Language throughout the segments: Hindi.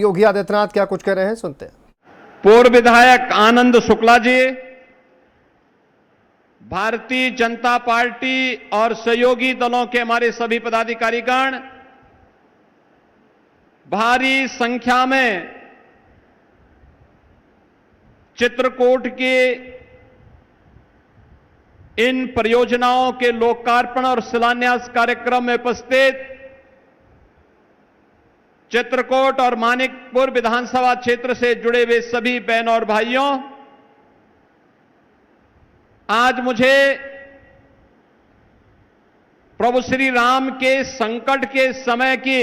योगी आदित्यनाथ क्या कुछ कह रहे हैं, सुनते हैं। पूर्व विधायक आनंद शुक्ला जी, भारतीय जनता पार्टी और सहयोगी दलों के हमारे सभी पदाधिकारीगण, भारी संख्या में चित्रकूट के इन परियोजनाओं के लोकार्पण और शिलान्यास कार्यक्रम में उपस्थित चित्रकूट और मानिकपुर विधानसभा क्षेत्र से जुड़े हुए सभी बहन और भाइयों, आज मुझे प्रभु श्री राम के संकट के समय की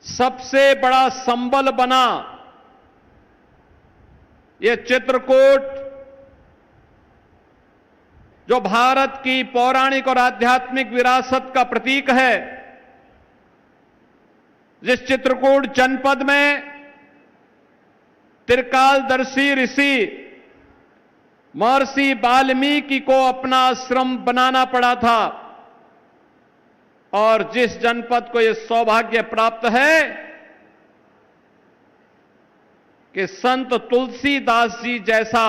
सबसे बड़ा संबल बना यह चित्रकूट, जो भारत की पौराणिक और आध्यात्मिक विरासत का प्रतीक है, जिस चित्रकूट जनपद में त्रिकालदर्शी ऋषि महर्षि वाल्मीकि को अपना आश्रम बनाना पड़ा था, और जिस जनपद को यह सौभाग्य प्राप्त है कि संत तुलसीदास जी जैसा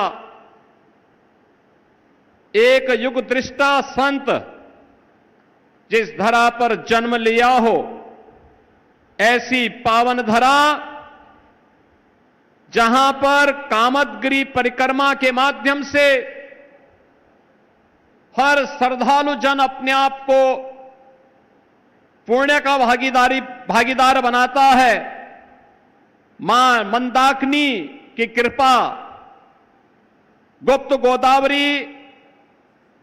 एक युग दृष्टा संत जिस धरा पर जन्म लिया हो, ऐसी पावन धरा जहां पर कामदगिरि परिक्रमा के माध्यम से हर श्रद्धालु जन अपने आप को पुण्य का भागीदार बनाता है। मां मंदाकिनी की कृपा, गुप्त गोदावरी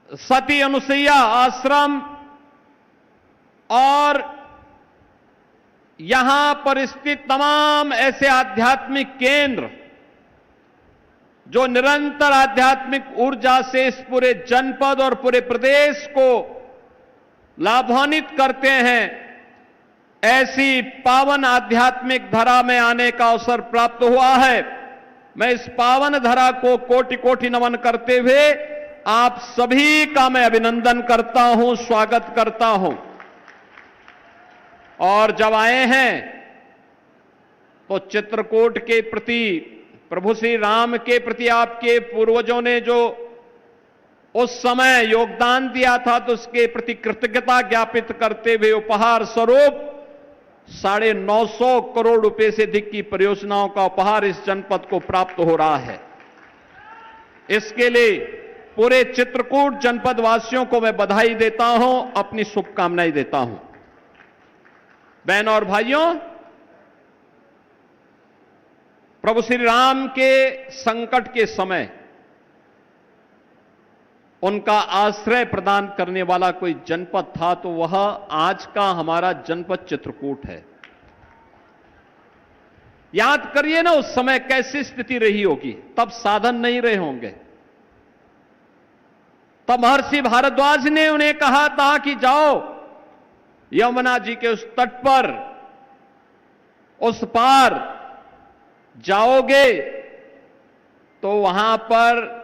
सती अनुसुईया आश्रम और यहां पर स्थित तमाम ऐसे आध्यात्मिक केंद्र जो निरंतर आध्यात्मिक ऊर्जा से इस पूरे जनपद और पूरे प्रदेश को लाभान्वित करते हैं, ऐसी पावन आध्यात्मिक धरा में आने का अवसर प्राप्त हुआ है। मैं इस पावन धरा को कोटि कोटि नमन करते हुए आप सभी का मैं अभिनंदन करता हूं, स्वागत करता हूं। और जब आए हैं तो चित्रकूट के प्रति, प्रभु श्री राम के प्रति आपके पूर्वजों ने जो उस समय योगदान दिया था, तो उसके प्रति कृतज्ञता ज्ञापित करते हुए उपहार स्वरूप 950 करोड़ रुपए से अधिक की परियोजनाओं का उपहार इस जनपद को प्राप्त हो रहा है। इसके लिए पूरे चित्रकूट जनपद वासियों को मैं बधाई देता हूं, अपनी शुभकामनाएं देता हूं। बहन और भाइयों, प्रभु श्री राम के संकट के समय उनका आश्रय प्रदान करने वाला कोई जनपद था तो वह आज का हमारा जनपद चित्रकूट है। याद करिए ना, उस समय कैसी स्थिति रही होगी। तब साधन नहीं रहे होंगे। तब महर्षि भारद्वाज ने उन्हें कहा था कि जाओ यमुना जी के उस तट पर, उस पार जाओगे तो वहां पर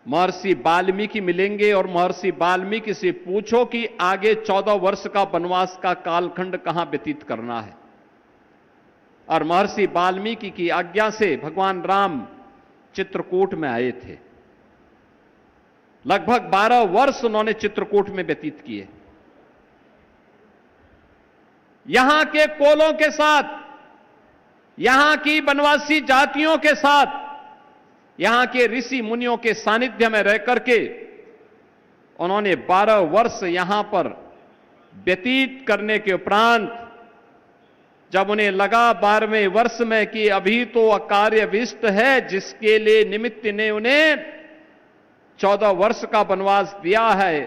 महर्षि वाल्मीकि मिलेंगे, और महर्षि वाल्मीकि से पूछो कि आगे 14 वर्ष का वनवास का कालखंड कहां व्यतीत करना है। और महर्षि वाल्मीकि की आज्ञा से भगवान राम चित्रकूट में आए थे। लगभग 12 वर्ष उन्होंने चित्रकूट में व्यतीत किए। यहां के कोलों के साथ, यहां की वनवासी जातियों के साथ, यहां के ऋषि मुनियों के सानिध्य में रह करके उन्होंने 12 वर्ष यहां पर व्यतीत करने के उपरांत जब उन्हें लगा 12वें वर्ष में कि अभी तो अकार्यविष्ट है, जिसके लिए निमित्त ने उन्हें 14 वर्ष का वनवास दिया है,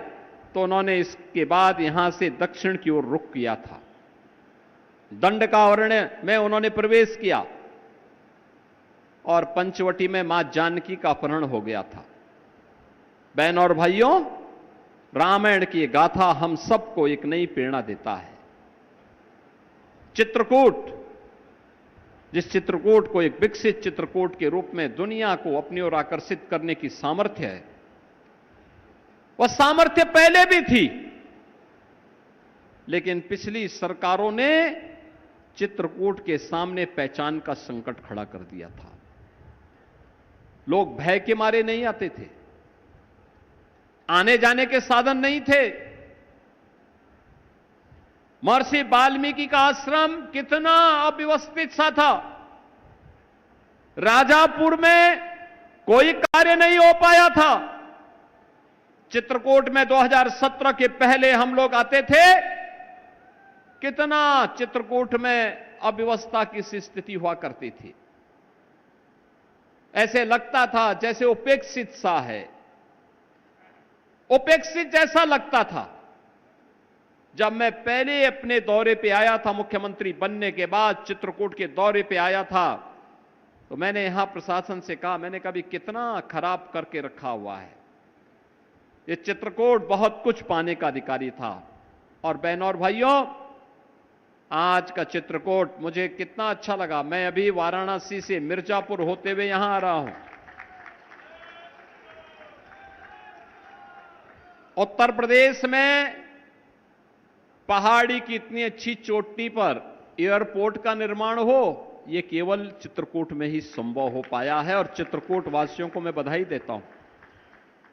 तो उन्होंने इसके बाद यहां से दक्षिण की ओर रुख किया था। दंडकारण्य में उन्होंने प्रवेश किया और पंचवटी में मां जानकी का अपहरण हो गया था। बहन और भाइयों, रामायण की गाथा हम सबको एक नई प्रेरणा देता है। चित्रकूट, जिस चित्रकूट को एक विकसित चित्रकूट के रूप में दुनिया को अपनी ओर आकर्षित करने की सामर्थ्य है, वह सामर्थ्य पहले भी थी, लेकिन पिछली सरकारों ने चित्रकूट के सामने पहचान का संकट खड़ा कर दिया था। लोग भय के मारे नहीं आते थे, आने जाने के साधन नहीं थे। महर्षि वाल्मीकि का आश्रम कितना अव्यवस्थित सा था। राजापुर में कोई कार्य नहीं हो पाया था। चित्रकूट में 2017 के पहले हम लोग आते थे, कितना चित्रकूट में अव्यवस्था की सी स्थिति हुआ करती थी। ऐसे लगता था जैसे उपेक्षित सा है, उपेक्षित जैसा लगता था। जब मैं पहले अपने दौरे पे आया था, मुख्यमंत्री बनने के बाद चित्रकूट के दौरे पे आया था, तो मैंने यहां प्रशासन से कहा, मैंने कभी कितना खराब करके रखा हुआ है। ये चित्रकूट बहुत कुछ पाने का अधिकारी था। और बहनों और भाइयों, आज का चित्रकूट मुझे कितना अच्छा लगा। मैं अभी वाराणसी से मिर्जापुर होते हुए यहां आ रहा हूं। उत्तर प्रदेश में पहाड़ी की इतनी अच्छी चोटी पर एयरपोर्ट का निर्माण हो, यह केवल चित्रकूट में ही संभव हो पाया है। और चित्रकूट वासियों को मैं बधाई देता हूं।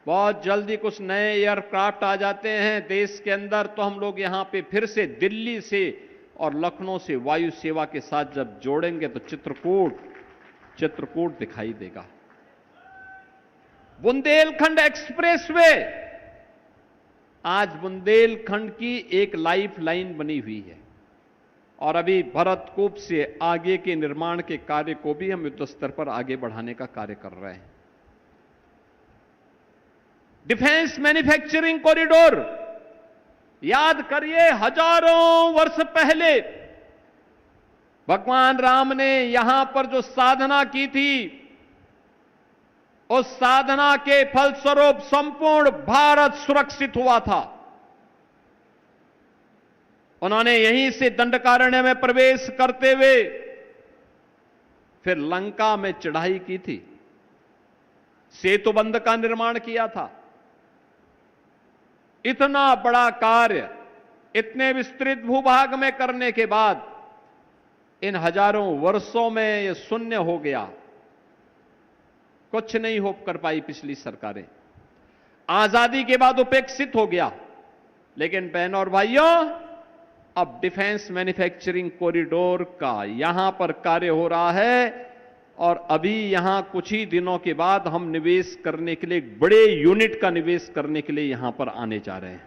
बहुत जल्दी कुछ नए एयरक्राफ्ट आ जाते हैं देश के अंदर, तो हम लोग यहां पे फिर से दिल्ली से और लखनऊ से वायु सेवा के साथ जब जोड़ेंगे तो चित्रकूट दिखाई देगा। बुंदेलखंड एक्सप्रेसवे, आज बुंदेलखंड की एक लाइफ लाइन बनी हुई है। और अभी भरतकूप से आगे के निर्माण के कार्य को भी हम युद्ध स्तर पर आगे बढ़ाने का कार्य कर रहे हैं। डिफेंस मैन्युफैक्चरिंग कॉरिडोर, याद करिए हजारों वर्ष पहले भगवान राम ने यहां पर जो साधना की थी, उस साधना के फलस्वरूप संपूर्ण भारत सुरक्षित हुआ था। उन्होंने यहीं से दंडकारण्य में प्रवेश करते हुए फिर लंका में चढ़ाई की थी, सेतुबंध का निर्माण किया था। इतना बड़ा कार्य इतने विस्तृत भूभाग में करने के बाद इन हजारों वर्षों में यह शून्य हो गया। कुछ नहीं हो कर पाई पिछली सरकारें। आजादी के बाद उपेक्षित हो गया। लेकिन बहनों और भाइयों, अब डिफेंस मैन्युफैक्चरिंग कॉरिडोर का यहां पर कार्य हो रहा है। और अभी यहां कुछ ही दिनों के बाद हम निवेश करने के लिए, एक बड़े यूनिट का निवेश करने के लिए यहां पर आने जा रहे हैं।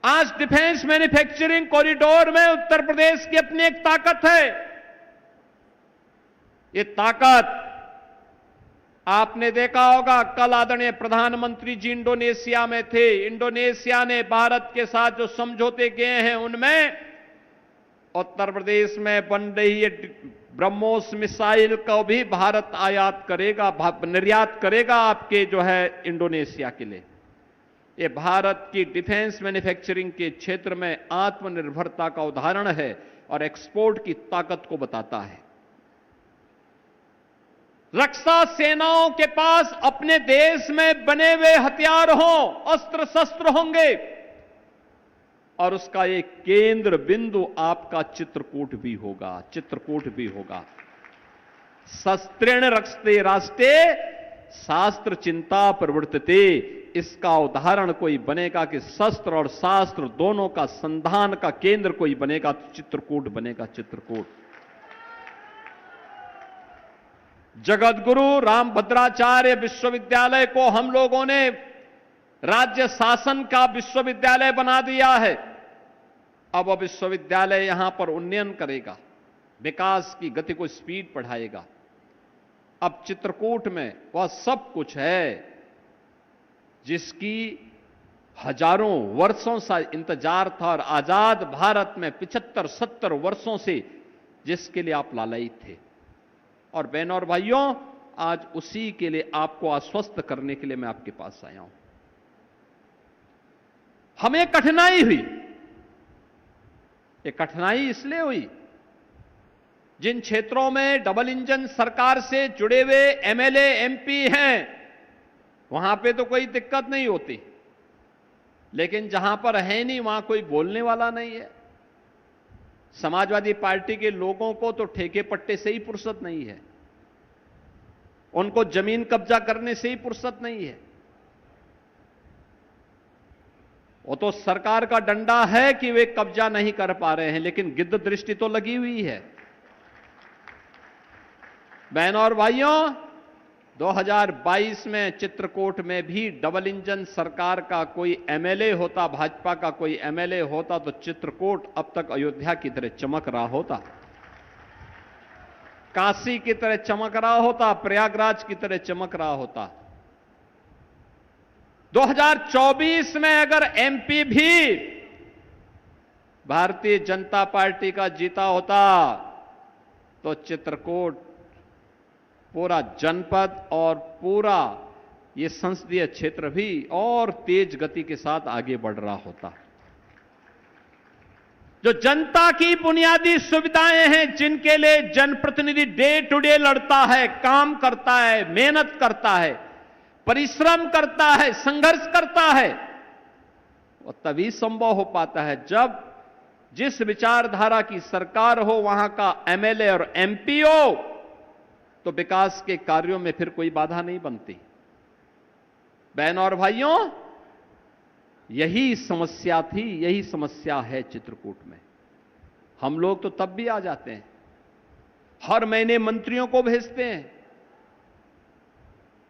आज डिफेंस मैन्युफैक्चरिंग कॉरिडोर में उत्तर प्रदेश की अपनी एक ताकत है। ये ताकत आपने देखा होगा, कल आदरणीय प्रधानमंत्री जी इंडोनेशिया में थे। इंडोनेशिया ने भारत के साथ जो समझौते किए हैं, उनमें उत्तर प्रदेश में बन रही ब्रह्मोस मिसाइल को भी भारत आयात करेगा, निर्यात करेगा आपके जो है इंडोनेशिया के लिए। ये भारत की डिफेंस मैन्युफैक्चरिंग के क्षेत्र में आत्मनिर्भरता का उदाहरण है और एक्सपोर्ट की ताकत को बताता है। रक्षा सेनाओं के पास अपने देश में बने हुए हथियार हों, अस्त्र शस्त्र होंगे, और उसका एक केंद्र बिंदु आपका चित्रकूट भी होगा। चित्रकूट भी होगा। शस्त्रेण रक्षते राष्ट्रे शास्त्र चिंता प्रवर्तते। इसका उदाहरण कोई बनेगा कि शस्त्र और शास्त्र दोनों का संधान का केंद्र कोई बनेगा तो चित्रकूट बनेगा। चित्रकूट। जगतगुरु रामभद्राचार्य विश्वविद्यालय को हम लोगों ने राज्य शासन का विश्वविद्यालय बना दिया है। अब वह विश्वविद्यालय यहां पर उन्नयन करेगा, विकास की गति को स्पीड बढ़ाएगा। अब चित्रकूट में वह सब कुछ है जिसकी हजारों वर्षों से इंतजार था और आजाद भारत में 75-70 वर्षों से जिसके लिए आप लालयित थे। और बहनों और भाइयों, आज उसी के लिए आपको आश्वस्त करने के लिए मैं आपके पास आया हूं। हमें कठिनाई हुई। ये कठिनाई इसलिए हुई, जिन क्षेत्रों में डबल इंजन सरकार से जुड़े हुए एमएलए एमपी हैं, वहां पे तो कोई दिक्कत नहीं होती। लेकिन जहां पर है नहीं वहां कोई बोलने वाला नहीं है। समाजवादी पार्टी के लोगों को तो ठेके पट्टे से ही फुर्सत नहीं है, उनको जमीन कब्जा करने से ही फुर्सत नहीं है। वो तो सरकार का डंडा है कि वे कब्जा नहीं कर पा रहे हैं, लेकिन गिद्ध दृष्टि तो लगी हुई है। बहनों और भाइयों, 2022 में चित्रकूट में भी डबल इंजन सरकार का कोई एमएलए होता, भाजपा का कोई एमएलए होता, तो चित्रकूट अब तक अयोध्या की तरह चमक रहा होता, काशी की तरह चमक रहा होता, प्रयागराज की तरह चमक रहा होता। 2024 में अगर एमपी भी भारतीय जनता पार्टी का जीता होता तो चित्रकूट पूरा जनपद और पूरा ये संसदीय क्षेत्र भी और तेज गति के साथ आगे बढ़ रहा होता। जो जनता की बुनियादी सुविधाएं हैं, जिनके लिए जनप्रतिनिधि डे टू डे लड़ता है, काम करता है, मेहनत करता है, परिश्रम करता है, संघर्ष करता है, वो तभी संभव हो पाता है जब जिस विचारधारा की सरकार हो, वहां का एमएलए और एमपी हो, तो विकास के कार्यों में फिर कोई बाधा नहीं बनती। बहनों और भाइयों, यही समस्या थी, यही समस्या है चित्रकूट में। हम लोग तो तब भी आ जाते हैं, हर महीने मंत्रियों को भेजते हैं,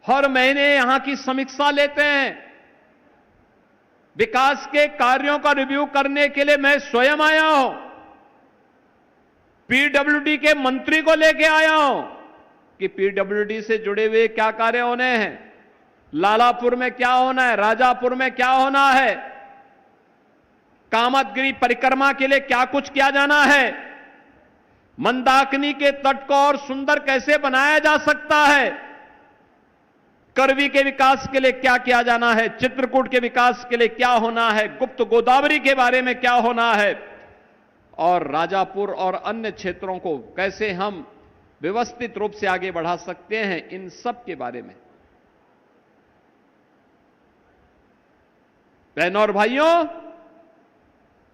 हर महीने यहां की समीक्षा लेते हैं, विकास के कार्यों का रिव्यू करने के लिए मैं स्वयं आया हूं, पीडब्ल्यूडी के मंत्री को लेके आया हूं कि पीडब्ल्यूडी से जुड़े हुए क्या कार्य होने हैं, लालापुर में क्या होना है, राजापुर में क्या होना है, कामतगिरी परिक्रमा के लिए क्या कुछ किया जाना है, मंदाकिनी के तट को और सुंदर कैसे बनाया जा सकता है, करवी के विकास के लिए क्या किया जाना है, चित्रकूट के विकास के लिए क्या होना है, गुप्त गोदावरी के बारे में क्या होना है, और राजापुर और अन्य क्षेत्रों को कैसे हम व्यवस्थित रूप से आगे बढ़ा सकते हैं, इन सब के बारे में। बहनों और भाइयों,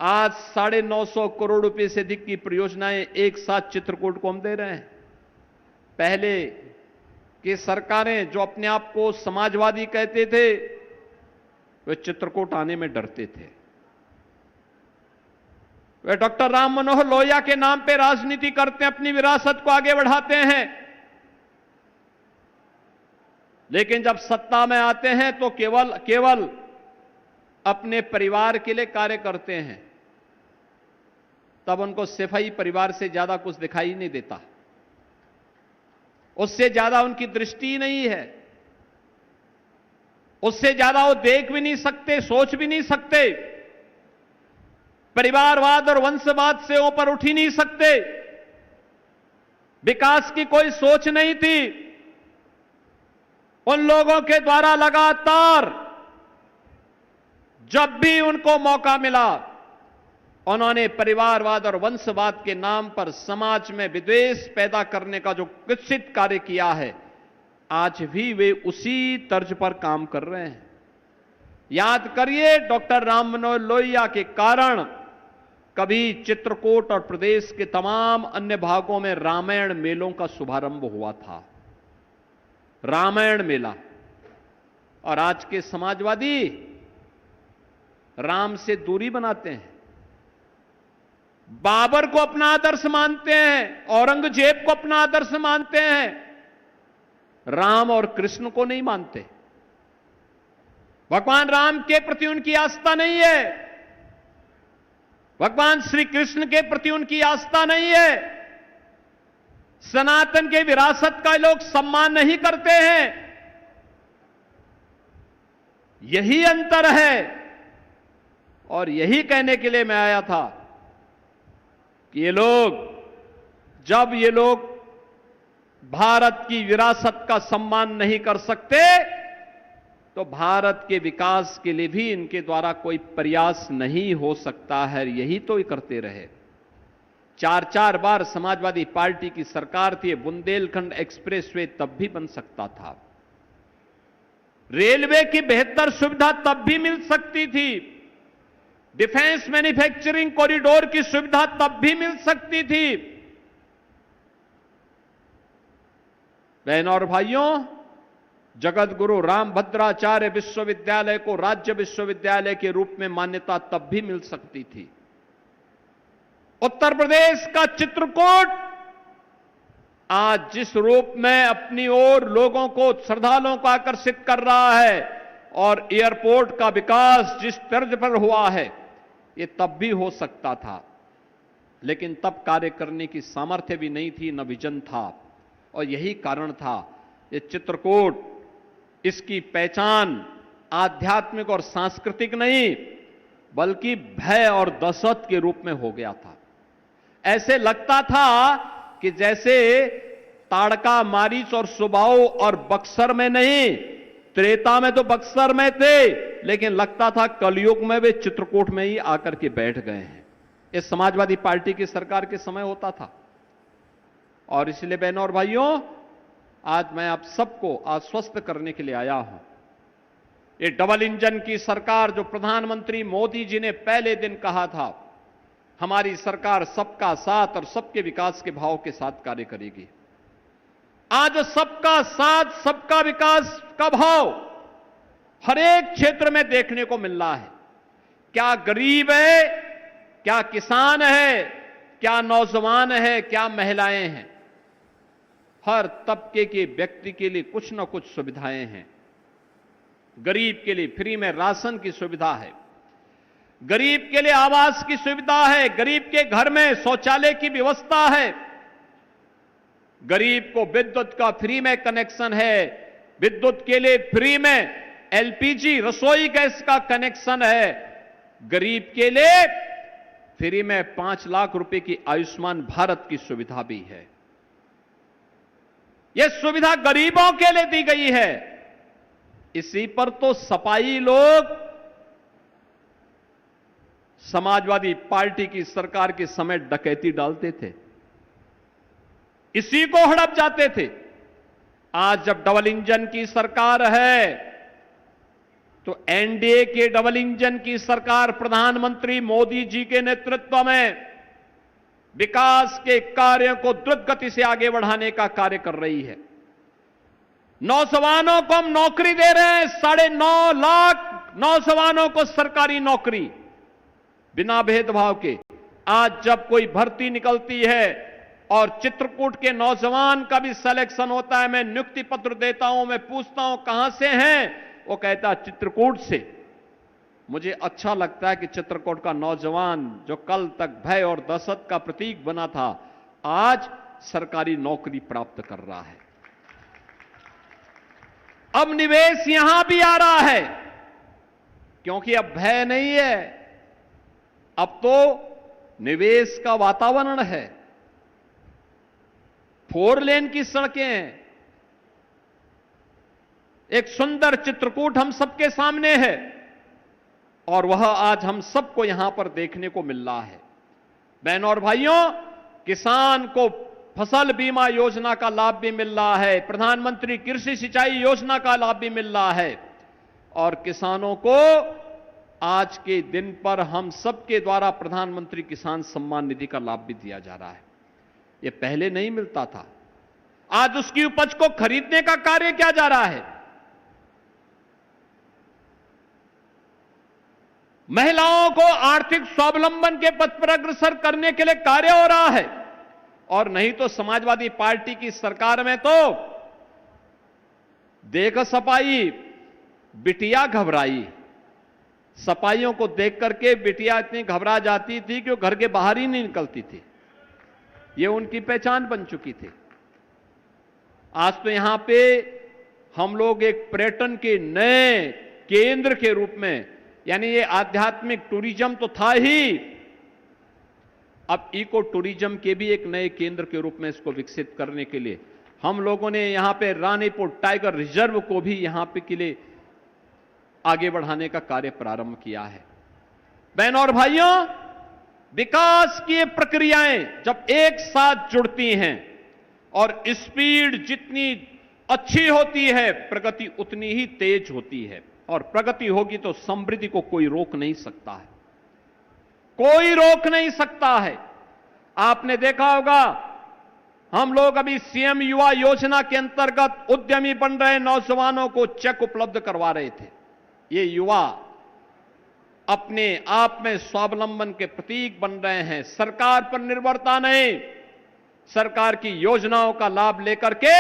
आज 950 करोड़ रुपए से अधिक की परियोजनाएं एक साथ चित्रकूट को हम दे रहे हैं। पहले की सरकारें जो अपने आप को समाजवादी कहते थे, वे चित्रकूट आने में डरते थे। वे डॉक्टर राम मनोहर लोहिया के नाम पे राजनीति करते हैं, अपनी विरासत को आगे बढ़ाते हैं, लेकिन जब सत्ता में आते हैं तो केवल अपने परिवार के लिए कार्य करते हैं। तब उनको सिपाही परिवार से ज्यादा कुछ दिखाई नहीं देता, उससे ज्यादा उनकी दृष्टि नहीं है, उससे ज्यादा वो देख भी नहीं सकते, सोच भी नहीं सकते, परिवारवाद और वंशवाद से ऊपर उठ ही नहीं सकते, विकास की कोई सोच नहीं थी। उन लोगों के द्वारा लगातार जब भी उनको मौका मिला, उन्होंने परिवारवाद और वंशवाद के नाम पर समाज में विद्वेष पैदा करने का जो कुत्सित कार्य किया है, आज भी वे उसी तर्ज पर काम कर रहे हैं। याद करिए, डॉक्टर राम मनोहर लोहिया के कारण कभी चित्रकूट और प्रदेश के तमाम अन्य भागों में रामायण मेलों का शुभारंभ हुआ था, रामायण मेला। और आज के समाजवादी राम से दूरी बनाते हैं, बाबर को अपना आदर्श मानते हैं, औरंगजेब को अपना आदर्श मानते हैं, राम और कृष्ण को नहीं मानते। भगवान राम के प्रति उनकी आस्था नहीं है, भगवान श्री कृष्ण के प्रति उनकी आस्था नहीं है, सनातन के विरासत का लोग सम्मान नहीं करते हैं। यही अंतर है, और यही कहने के लिए मैं आया था कि जब ये लोग भारत की विरासत का सम्मान नहीं कर सकते, तो भारत के विकास के लिए भी इनके द्वारा कोई प्रयास नहीं हो सकता है। यही तो ये करते रहे। 4 बार समाजवादी पार्टी की सरकार थी, बुंदेलखंड एक्सप्रेसवे तब भी बन सकता था, रेलवे की बेहतर सुविधा तब भी मिल सकती थी, डिफेंस मैन्युफैक्चरिंग कॉरिडोर की सुविधा तब भी मिल सकती थी। बहनों और भाइयों, जगत गुरु रामभद्राचार्य विश्वविद्यालय को राज्य विश्वविद्यालय के रूप में मान्यता तब भी मिल सकती थी। उत्तर प्रदेश का चित्रकूट आज जिस रूप में अपनी ओर लोगों को, श्रद्धालुओं को आकर्षित कर रहा है और एयरपोर्ट का विकास जिस तर्ज पर हुआ है, ये तब भी हो सकता था, लेकिन तब कार्य करने की सामर्थ्य भी नहीं थी, न विजन था। और यही कारण था ये चित्रकूट, इसकी पहचान आध्यात्मिक और सांस्कृतिक नहीं बल्कि भय और दहशत के रूप में हो गया था। ऐसे लगता था कि जैसे ताड़का, मारीच और सुबाऊ और बक्सर में नहीं, त्रेता में तो बक्सर में थे, लेकिन लगता था कलयुग में वे चित्रकूट में ही आकर के बैठ गए हैं। ये समाजवादी पार्टी की सरकार के समय होता था। और इसलिए बहनों और भाइयों, आज मैं आप सबको आश्वस्त करने के लिए आया हूं। ये डबल इंजन की सरकार जो प्रधानमंत्री मोदी जी ने पहले दिन कहा था, हमारी सरकार सबका साथ और सबके विकास के भाव के साथ कार्य करेगी। आज सबका साथ, सबका विकास का भाव हर एक क्षेत्र में देखने को मिल रहा है। क्या गरीब है, क्या किसान है, क्या नौजवान है, क्या महिलाएं हैं, हर तबके के व्यक्ति के लिए कुछ न कुछ सुविधाएं हैं। गरीब के लिए फ्री में राशन की सुविधा है, गरीब के लिए आवास की सुविधा है, गरीब के घर में शौचालय की व्यवस्था है, गरीब को विद्युत का फ्री में कनेक्शन है, विद्युत के लिए फ्री में एलपीजी रसोई गैस का कनेक्शन है, गरीब के लिए फ्री में 5 लाख रुपए की आयुष्मान भारत की सुविधा भी है। यह सुविधा गरीबों के लिए दी गई है। इसी पर तो सपाई लोग समाजवादी पार्टी की सरकार के समय डकैती डालते थे, इसी को हड़प जाते थे। आज जब डबल इंजन की सरकार है तो एनडीए के डबल इंजन की सरकार प्रधानमंत्री मोदी जी के नेतृत्व में विकास के कार्यों को द्रुत गति से आगे बढ़ाने का कार्य कर रही है। नौजवानों को हम नौकरी दे रहे हैं, 9.5 लाख नौजवानों को सरकारी नौकरी बिना भेदभाव के। आज जब कोई भर्ती निकलती है और चित्रकूट के नौजवान का भी सिलेक्शन होता है, मैं नियुक्ति पत्र देता हूं, मैं पूछता हूं कहां से हैं, वो कहता है चित्रकूट से। मुझे अच्छा लगता है कि चित्रकूट का नौजवान जो कल तक भय और दहशत का प्रतीक बना था, आज सरकारी नौकरी प्राप्त कर रहा है। अब निवेश यहां भी आ रहा है, क्योंकि अब भय नहीं है, अब तो निवेश का वातावरण है। 4 लेन की सड़कें हैं, एक सुंदर चित्रकूट हम सबके सामने है और वह आज हम सबको यहां पर देखने को मिल रहा है। बहनों और भाइयों, किसान को फसल बीमा योजना का लाभ भी मिल रहा है, प्रधानमंत्री कृषि सिंचाई योजना का लाभ भी मिल रहा है और किसानों को आज के दिन पर हम सबके द्वारा प्रधानमंत्री किसान सम्मान निधि का लाभ भी दिया जा रहा है। यह पहले नहीं मिलता था। आज उसकी उपज को खरीदने का कार्य किया जा रहा है। महिलाओं को आर्थिक स्वावलंबन के पथ पर अग्रसर करने के लिए कार्य हो रहा है। और नहीं तो समाजवादी पार्टी की सरकार में तो देख सपाई बिटिया घबराई, सपाइयों को देख करके बिटिया इतनी घबरा जाती थी कि वो घर के बाहर ही नहीं निकलती थी। ये उनकी पहचान बन चुकी थी। आज तो यहां पे हम लोग एक पर्यटन के नए केंद्र के रूप में, यानी ये आध्यात्मिक टूरिज्म तो था ही, अब इको टूरिज्म के भी एक नए केंद्र के रूप में इसको विकसित करने के लिए हम लोगों ने यहां पे रानीपुर टाइगर रिजर्व को भी यहां पे के लिए आगे बढ़ाने का कार्य प्रारंभ किया है। बहनों और भाइयों, विकास की प्रक्रियाएं जब एक साथ जुड़ती हैं और स्पीड जितनी अच्छी होती है, प्रगति उतनी ही तेज होती है। और प्रगति होगी तो समृद्धि को कोई रोक नहीं सकता है। कोई रोक नहीं सकता है। आपने देखा होगा, हम लोग अभी सीएम युवा योजना के अंतर्गत उद्यमी बन रहे नौजवानों को चेक उपलब्ध करवा रहे थे। ये युवा अपने आप में स्वावलंबन के प्रतीक बन रहे हैं। सरकार पर निर्भरता नहीं, सरकार की योजनाओं का लाभ लेकर के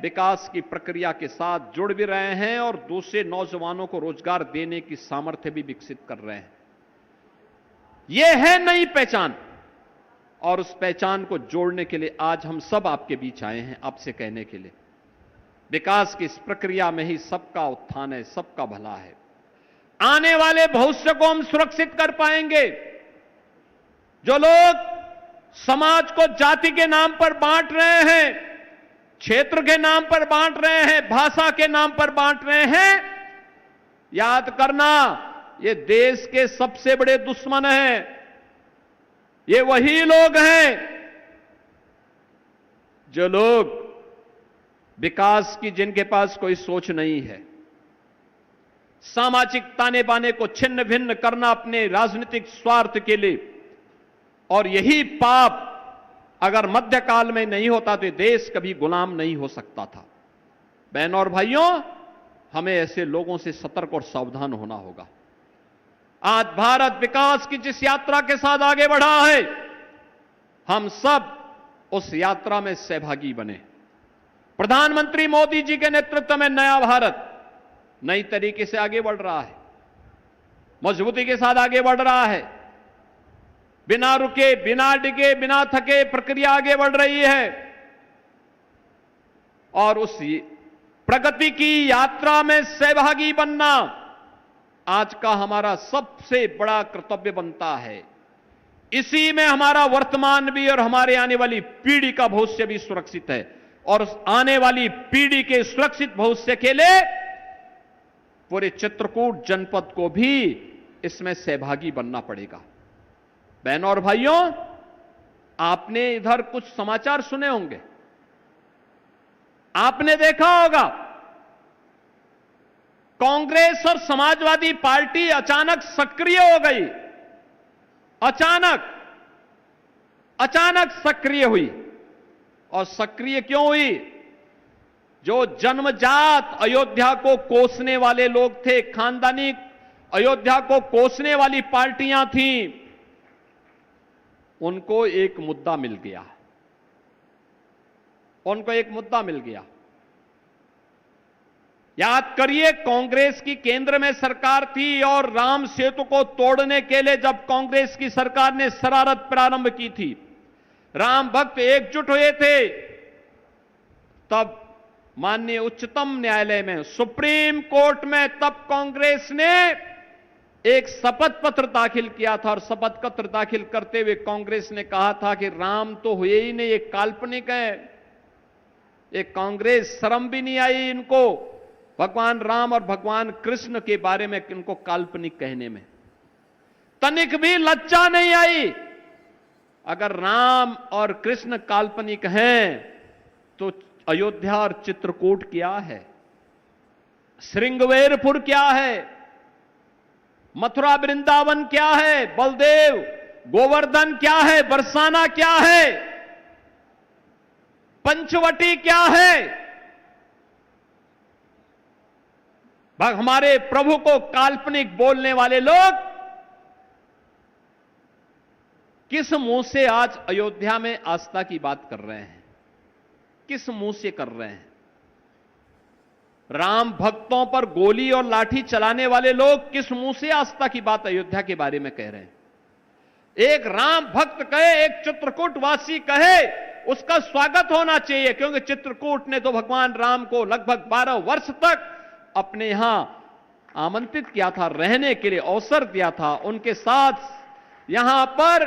विकास की प्रक्रिया के साथ जुड़ भी रहे हैं और दूसरे नौजवानों को रोजगार देने की सामर्थ्य भी विकसित कर रहे हैं। यह है नई पहचान, और उस पहचान को जोड़ने के लिए आज हम सब आपके बीच आए हैं, आपसे कहने के लिए विकास की इस प्रक्रिया में ही सबका उत्थान है, सबका भला है। आने वाले भविष्य को हम सुरक्षित कर पाएंगे। जो लोग समाज को जाति के नाम पर बांट रहे हैं, क्षेत्र के नाम पर बांट रहे हैं, भाषा के नाम पर बांट रहे हैं, याद करना, ये देश के सबसे बड़े दुश्मन हैं। ये वही लोग हैं जो लोग विकास की, जिनके पास कोई सोच नहीं है, सामाजिक ताने बाने को छिन्न भिन्न करना अपने राजनीतिक स्वार्थ के लिए। और यही पाप अगर मध्यकाल में नहीं होता तो देश कभी गुलाम नहीं हो सकता था। बहनों और भाइयों, हमें ऐसे लोगों से सतर्क और सावधान होना होगा। आज भारत विकास की जिस यात्रा के साथ आगे बढ़ा है, हम सब उस यात्रा में सहभागी बने। प्रधानमंत्री मोदी जी के नेतृत्व में नया भारत नई तरीके से आगे बढ़ रहा है, मजबूती के साथ आगे बढ़ रहा है। बिना रुके, बिना डिगे, बिना थके प्रक्रिया आगे बढ़ रही है। और उस प्रगति की यात्रा में सहभागी बनना आज का हमारा सबसे बड़ा कर्तव्य बनता है। इसी में हमारा वर्तमान भी और हमारे आने वाली पीढ़ी का भविष्य भी सुरक्षित है। और उस आने वाली पीढ़ी के सुरक्षित भविष्य के लिए पूरे चित्रकूट जनपद को भी इसमें सहभागी बनना पड़ेगा। बहनों और भाइयों, आपने इधर कुछ समाचार सुने होंगे, आपने देखा होगा कांग्रेस और समाजवादी पार्टी अचानक सक्रिय हो गई। अचानक सक्रिय हुई। और सक्रिय क्यों हुई? जो जन्मजात अयोध्या को कोसने वाले लोग थे, खानदानी अयोध्या को कोसने वाली पार्टियां थीं, उनको एक मुद्दा मिल गया। उनको एक मुद्दा मिल गया। याद करिए, कांग्रेस की केंद्र में सरकार थी और राम सेतु को तोड़ने के लिए जब कांग्रेस की सरकार ने शरारत प्रारंभ की थी, राम भक्त एकजुट हुए थे, तब माननीय उच्चतम न्यायालय में, सुप्रीम कोर्ट में, तब कांग्रेस ने एक शपथ पत्र दाखिल किया था। और शपथ पत्र दाखिल करते हुए कांग्रेस ने कहा था कि राम तो हुए ही नहीं, ये काल्पनिक है। ये कांग्रेस शर्म भी नहीं आई इनको भगवान राम और भगवान कृष्ण के बारे में इनको काल्पनिक कहने में, तनिक भी लज्जा नहीं आई। अगर राम और कृष्ण काल्पनिक हैं तो अयोध्या और चित्रकूट क्या है, श्रृंगवेरपुर क्या है, मथुरा वृंदावन क्या है, बलदेव गोवर्धन क्या है, बरसाना क्या है, पंचवटी क्या है। हमारे प्रभु को काल्पनिक बोलने वाले लोग किस मुंह से आज अयोध्या में आस्था की बात कर रहे हैं? किस मुंह से कर रहे हैं? राम भक्तों पर गोली और लाठी चलाने वाले लोग किस मुंह से आस्था की बात अयोध्या के बारे में कह रहे हैं? एक राम भक्त कहे, एक चित्रकूट वासी कहे, उसका स्वागत होना चाहिए, क्योंकि चित्रकूट ने तो भगवान राम को लगभग 12 वर्ष तक अपने यहां आमंत्रित किया था, रहने के लिए अवसर दिया था, उनके साथ यहां पर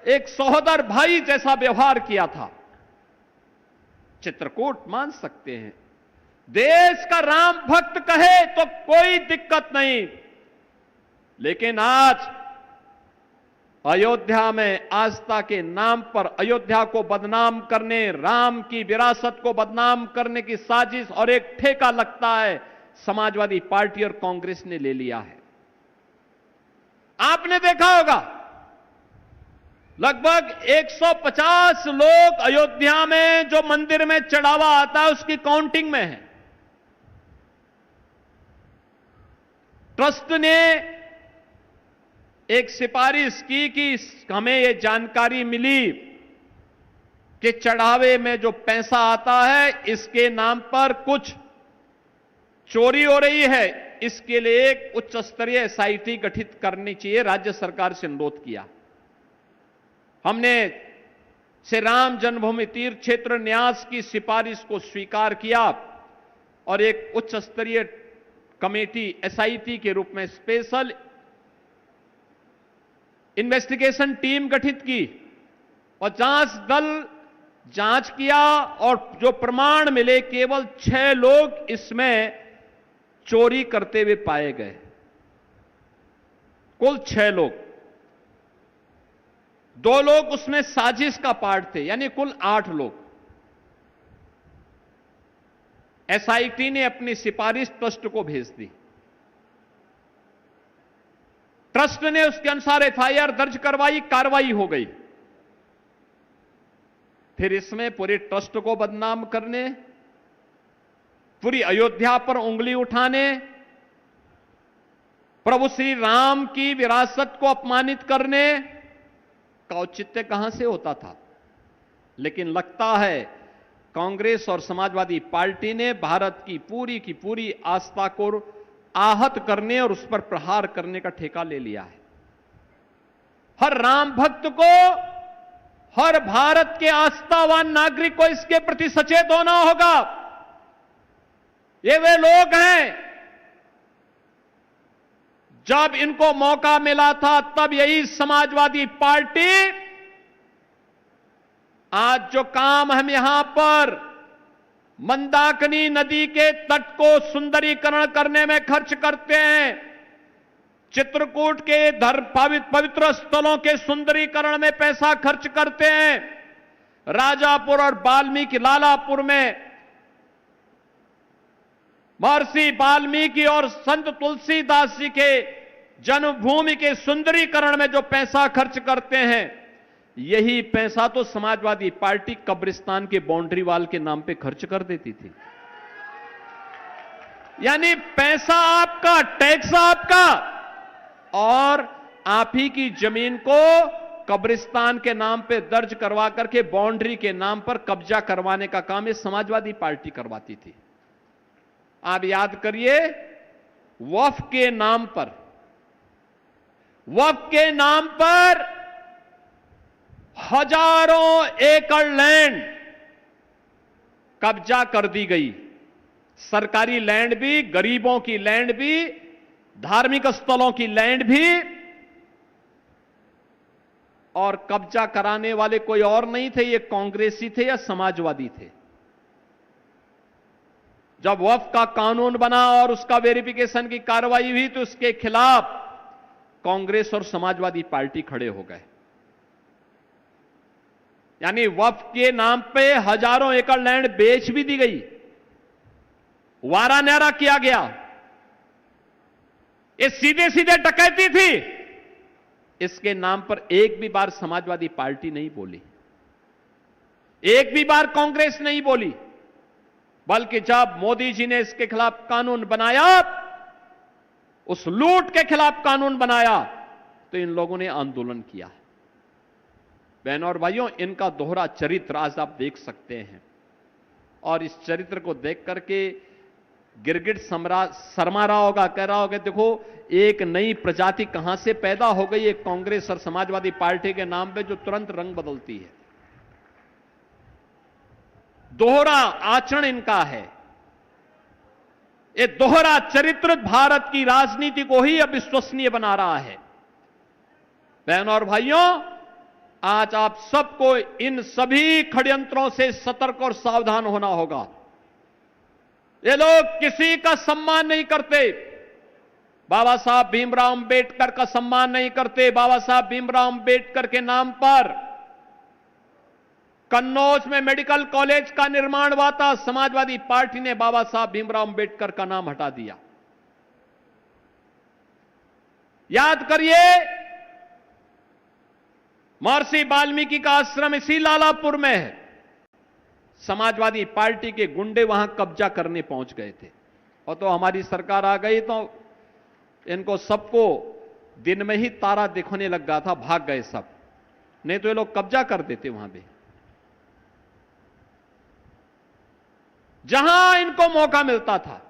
एक सहोदर भाई जैसा व्यवहार किया था। चित्रकूट मान सकते हैं, देश का राम भक्त कहे तो कोई दिक्कत नहीं, लेकिन आज अयोध्या में आस्था के नाम पर अयोध्या को बदनाम करने, राम की विरासत को बदनाम करने की साजिश और एक ठेका लगता है समाजवादी पार्टी और कांग्रेस ने ले लिया है। आपने देखा होगा लगभग 150 लोग अयोध्या में जो मंदिर में चढ़ावा आता है उसकी काउंटिंग में है। ट्रस्ट ने एक सिफारिश की कि हमें यह जानकारी मिली कि चढ़ावे में जो पैसा आता है इसके नाम पर कुछ चोरी हो रही है, इसके लिए एक उच्च स्तरीय एसआईटी गठित करनी चाहिए। राज्य सरकार से अनुरोध किया। हमने श्री राम जन्मभूमि तीर्थ क्षेत्र न्यास की सिफारिश को स्वीकार किया और एक उच्च स्तरीय कमेटी एसआईटी के रूप में स्पेशल इन्वेस्टिगेशन टीम गठित की और जांच दल जांच किया और जो प्रमाण मिले केवल 6 लोग इसमें चोरी करते हुए पाए गए। कुल 6 लोग, 2 लोग उसमें साजिश का पार्ट थे, यानी कुल 8 लोग। एसआईटी ने अपनी सिफारिश ट्रस्ट को भेज दी। ट्रस्ट ने उसके अनुसार एफआईआर दर्ज करवाई, कार्रवाई हो गई। फिर इसमें पूरे ट्रस्ट को बदनाम करने, पूरी अयोध्या पर उंगली उठाने, प्रभु श्री राम की विरासत को अपमानित करने का औचित्य कहां से होता था। लेकिन लगता है कांग्रेस और समाजवादी पार्टी ने भारत की पूरी आस्था को आहत करने और उस पर प्रहार करने का ठेका ले लिया है। हर राम भक्त को, हर भारत के आस्थावान नागरिक को इसके प्रति सचेत होना होगा। ये वे लोग हैं जब इनको मौका मिला था तब यही समाजवादी पार्टी आज जो काम हम यहां पर मंदाकिनी नदी के तट को सुंदरीकरण करने में खर्च करते हैं, चित्रकूट के पवित्र स्थलों के सुंदरीकरण में पैसा खर्च करते हैं, राजापुर और वाल्मीकि लालापुर में महर्षि वाल्मीकि और संत तुलसीदास जी के जन्मभूमि के सुंदरीकरण में जो पैसा खर्च करते हैं, यही पैसा तो समाजवादी पार्टी कब्रिस्तान के बाउंड्री वाल के नाम पे खर्च कर देती थी। यानी पैसा आपका, टैक्स आपका, और आप ही की जमीन को कब्रिस्तान के नाम पे दर्ज करवा करके बाउंड्री के नाम पर कब्जा करवाने का काम ये समाजवादी पार्टी करवाती थी। आप याद करिए, वक्फ के नाम पर हजारों एकड़ लैंड कब्जा कर दी गई। सरकारी लैंड भी, गरीबों की लैंड भी, धार्मिक स्थलों की लैंड भी, और कब्जा कराने वाले कोई और नहीं थे, ये कांग्रेसी थे या समाजवादी थे। जब वक्फ का कानून बना और उसका वेरिफिकेशन की कार्रवाई हुई तो उसके खिलाफ कांग्रेस और समाजवादी पार्टी खड़े हो गए। यानी वक्फ के नाम पे हजारों एकड़ लैंड बेच भी दी गई, वारा न्यारा किया गया। ये सीधे सीधे डकैती थी। इसके नाम पर एक भी बार समाजवादी पार्टी नहीं बोली, एक भी बार कांग्रेस नहीं बोली, बल्कि जब मोदी जी ने इसके खिलाफ कानून बनाया, उस लूट के खिलाफ कानून बनाया, तो इन लोगों ने आंदोलन किया। बहनों और भाइयों, इनका दोहरा चरित्र आज आप देख सकते हैं और इस चरित्र को देख करके गिरगिट शर्मा रहा होगा, कह रहा होगा देखो एक नई प्रजाति कहां से पैदा हो गई एक कांग्रेस और समाजवादी पार्टी के नाम पे जो तुरंत रंग बदलती है। दोहरा आचरण इनका है। ये दोहरा चरित्र भारत की राजनीति को ही अविश्वसनीय बना रहा है। बहनों और भाइयों, आज आप सबको इन सभी षड्यंत्रों से सतर्क और सावधान होना होगा। ये लोग किसी का सम्मान नहीं करते, बाबा साहब भीमराव अंबेडकर का सम्मान नहीं करते। बाबा साहब भीमराव अंबेडकर के नाम पर कन्नौज में मेडिकल कॉलेज का निर्माण हुआ था, समाजवादी पार्टी ने बाबा साहब भीमराव अंबेडकर का नाम हटा दिया। याद करिए, महर्षि वाल्मीकि का आश्रम इसी लालापुर में है। समाजवादी पार्टी के गुंडे वहां कब्जा करने पहुंच गए थे और तो हमारी सरकार आ गई तो इनको सबको दिन में ही तारा दिखने लग गया था, भाग गए सब, नहीं तो ये लोग कब्जा कर देते वहां पे। जहां इनको मौका मिलता था।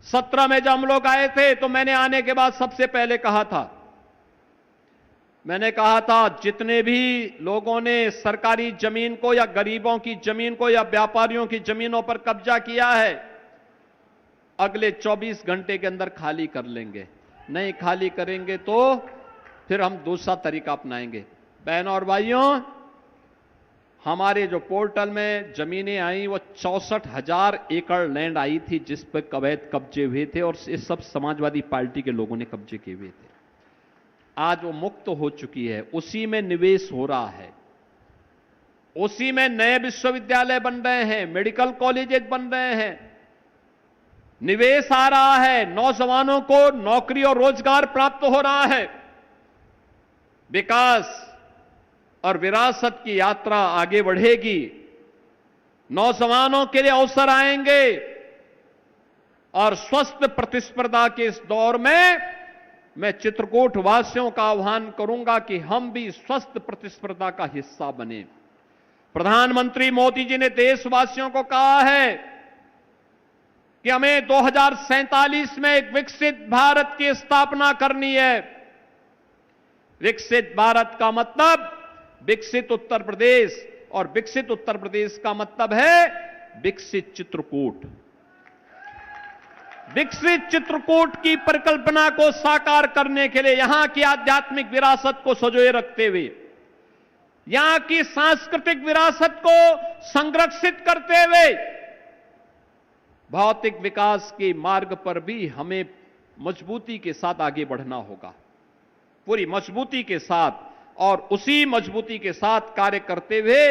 17 में जब हम लोग आए थे तो मैंने आने के बाद सबसे पहले कहा था जितने भी लोगों ने सरकारी जमीन को या गरीबों की जमीन को या व्यापारियों की जमीनों पर कब्जा किया है, अगले 24 घंटे के अंदर खाली कर लेंगे। नहीं खाली करेंगे तो फिर हम दूसरा तरीका अपनाएंगे। बहनों और भाइयों, हमारे जो पोर्टल में जमीनें आई वो 64,000 एकड़ लैंड आई थी जिस पर अवैध कब्जे हुए थे और ये सब समाजवादी पार्टी के लोगों ने कब्जे किए हुए थे। आज वो मुक्त हो चुकी है, उसी में निवेश हो रहा है, उसी में नए विश्वविद्यालय बन रहे हैं, मेडिकल कॉलेजेस बन रहे हैं, निवेश आ रहा है, नौजवानों को नौकरी और रोजगार प्राप्त हो रहा है। विकास और विरासत की यात्रा आगे बढ़ेगी, नौजवानों के लिए अवसर आएंगे और स्वस्थ प्रतिस्पर्धा के इस दौर में मैं चित्रकूट वासियों का आह्वान करूंगा कि हम भी स्वस्थ प्रतिस्पर्धा का हिस्सा बने। प्रधानमंत्री मोदी जी ने देशवासियों को कहा है कि हमें 2047 में एक विकसित भारत की स्थापना करनी है। विकसित भारत का मतलब विकसित उत्तर प्रदेश, और विकसित उत्तर प्रदेश का मतलब है विकसित चित्रकूट। विकसित चित्रकूट की परिकल्पना को साकार करने के लिए यहां की आध्यात्मिक विरासत को संजोए रखते हुए, यहां की सांस्कृतिक विरासत को संरक्षित करते हुए भौतिक विकास के मार्ग पर भी हमें मजबूती के साथ आगे बढ़ना होगा, पूरी मजबूती के साथ। और उसी मजबूती के साथ कार्य करते हुए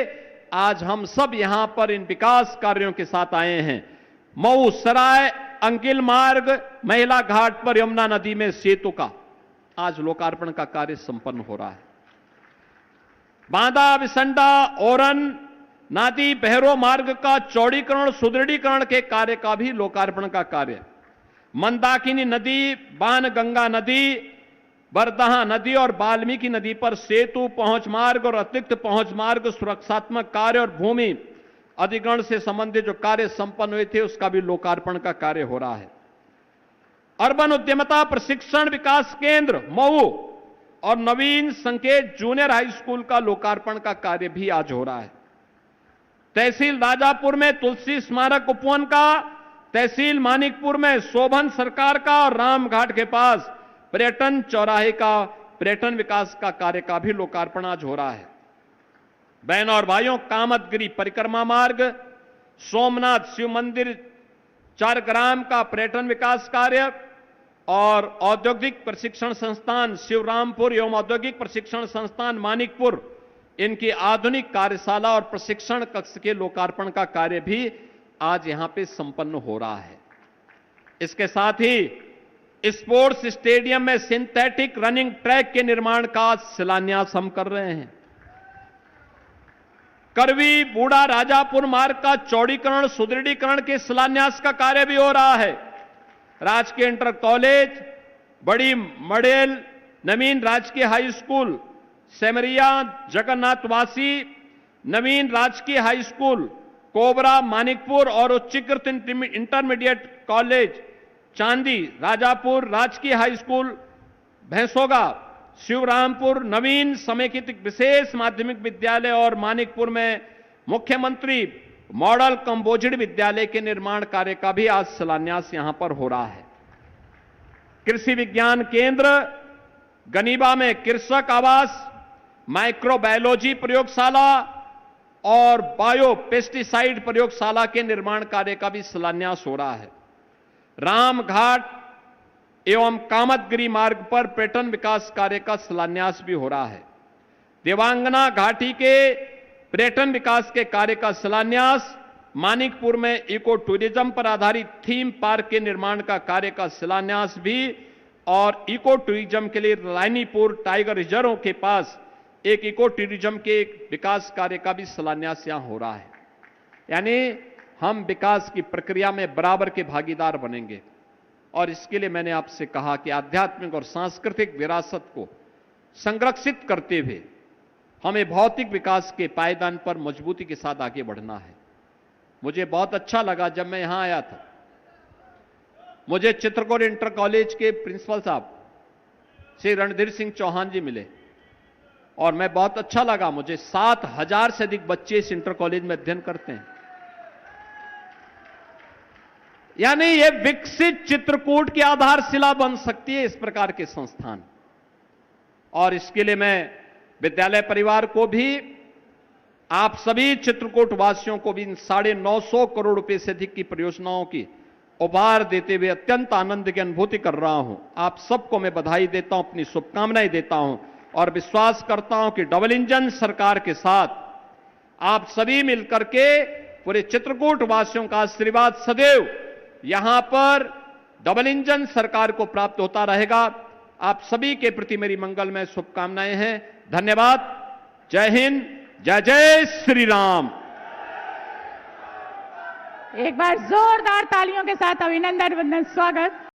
आज हम सब यहां पर इन विकास कार्यों के साथ आए हैं। मऊ सराय अंकिल मार्ग महिला घाट पर यमुना नदी में सेतु का आज लोकार्पण का कार्य संपन्न हो रहा है। बांदा विसंडा ओरन नादी बहरो मार्ग का चौड़ीकरण सुदृढ़ीकरण के कार्य का भी लोकार्पण का कार्य, मंदाकिनी नदी, बाण गंगा नदी, बरदहा नदी और वाल्मीकि नदी पर सेतु, पहुंच मार्ग और अतिरिक्त पहुंच मार्ग सुरक्षात्मक कार्य और भूमि अधिग्रहण से संबंधित जो कार्य संपन्न हुए थे उसका भी लोकार्पण का कार्य हो रहा है। अर्बन उद्यमिता प्रशिक्षण विकास केंद्र मऊ और नवीन संकेत जूनियर हाई स्कूल का लोकार्पण का कार्य भी आज हो रहा है। तहसील राजापुर में तुलसी स्मारक उपवन का, तहसील मानिकपुर में शोभन सरकार का और रामघाट के पास पर्यटन चौराहे का पर्यटन विकास का कार्य का भी लोकार्पण आज हो रहा है। बहनों और भाइयों, कामतगिरी परिक्रमा मार्ग, सोमनाथ शिव मंदिर 4 ग्राम का पर्यटन विकास कार्य और औद्योगिक प्रशिक्षण संस्थान शिवरामपुर एवं औद्योगिक प्रशिक्षण संस्थान मानिकपुर, इनकी आधुनिक कार्यशाला और प्रशिक्षण कक्ष के लोकार्पण का कार्य भी आज यहां पे संपन्न हो रहा है। इसके साथ ही स्पोर्ट्स स्टेडियम में सिंथेटिक रनिंग ट्रैक के निर्माण का शिलान्यास हम कर रहे हैं। करवी बूढ़ा राजापुर मार्ग का चौड़ीकरण सुदृढ़ीकरण के शिलान्यास का कार्य भी हो रहा है। राजकीय इंटर कॉलेज, बड़ी मडेल, नवीन राजकीय हाई स्कूल, सेमरिया जगन्नाथवासी, नवीन राजकीय हाई स्कूल, कोबरा मानिकपुर और उच्चीकृत इंटरमीडिएट कॉलेज चांदी, राजापुर राजकीय हाई स्कूल भैंसोगा, शिवरामपुर नवीन समेकित विशेष माध्यमिक विद्यालय और मानिकपुर में मुख्यमंत्री मॉडल कंपोजिट विद्यालय के निर्माण कार्य का भी आज शिलान्यास यहां पर हो रहा है। कृषि विज्ञान केंद्र गनीबा में कृषक आवास, माइक्रोबायोलॉजी प्रयोगशाला और बायो पेस्टिसाइड प्रयोगशाला के निर्माण कार्य का भी शिलान्यास हो रहा है। रामघाट एवं कामतगिरी मार्ग पर पर्यटन विकास कार्य का शिलान्यास भी हो रहा है। देवांगना घाटी के पर्यटन विकास के कार्य का शिलान्यास, मानिकपुर में इको टूरिज्म पर आधारित थीम पार्क के निर्माण का कार्य का शिलान्यास भी और इको टूरिज्म के लिए रानीपुर टाइगर रिजर्व के पास एक इको टूरिज्म के एक विकास कार्य का भी शिलान्यास यहां हो रहा है। यानी हम विकास की प्रक्रिया में बराबर के भागीदार बनेंगे। और इसके लिए मैंने आपसे कहा कि आध्यात्मिक और सांस्कृतिक विरासत को संरक्षित करते हुए हमें भौतिक विकास के पायदान पर मजबूती के साथ आगे बढ़ना है। मुझे बहुत अच्छा लगा जब मैं यहां आया था, मुझे चित्रकूट इंटर कॉलेज के प्रिंसिपल साहब श्री रणधीर सिंह चौहान जी मिले और मैं बहुत अच्छा लगा। मुझे 7,000 से अधिक बच्चे इस इंटर कॉलेज में अध्ययन करते हैं। यानी ये विकसित चित्रकूट की आधारशिला बन सकती है इस प्रकार के संस्थान। और इसके लिए मैं विद्यालय परिवार को भी, आप सभी चित्रकूट वासियों को भी इन 950 करोड़ रुपए से अधिक की परियोजनाओं की उपहार देते हुए अत्यंत आनंद की अनुभूति कर रहा हूं। आप सबको मैं बधाई देता हूं, अपनी शुभकामनाएं देता हूं और विश्वास करता हूं कि डबल इंजन सरकार के साथ आप सभी मिलकर के पूरे चित्रकूट वासियों का आशीर्वाद सदैव यहां पर डबल इंजन सरकार को प्राप्त होता रहेगा। आप सभी के प्रति मेरी मंगलमय शुभकामनाएं हैं। धन्यवाद। जय हिंद, जय जय श्री राम। एक बार जोरदार तालियों के साथ अभिनंदन वंदन स्वागत।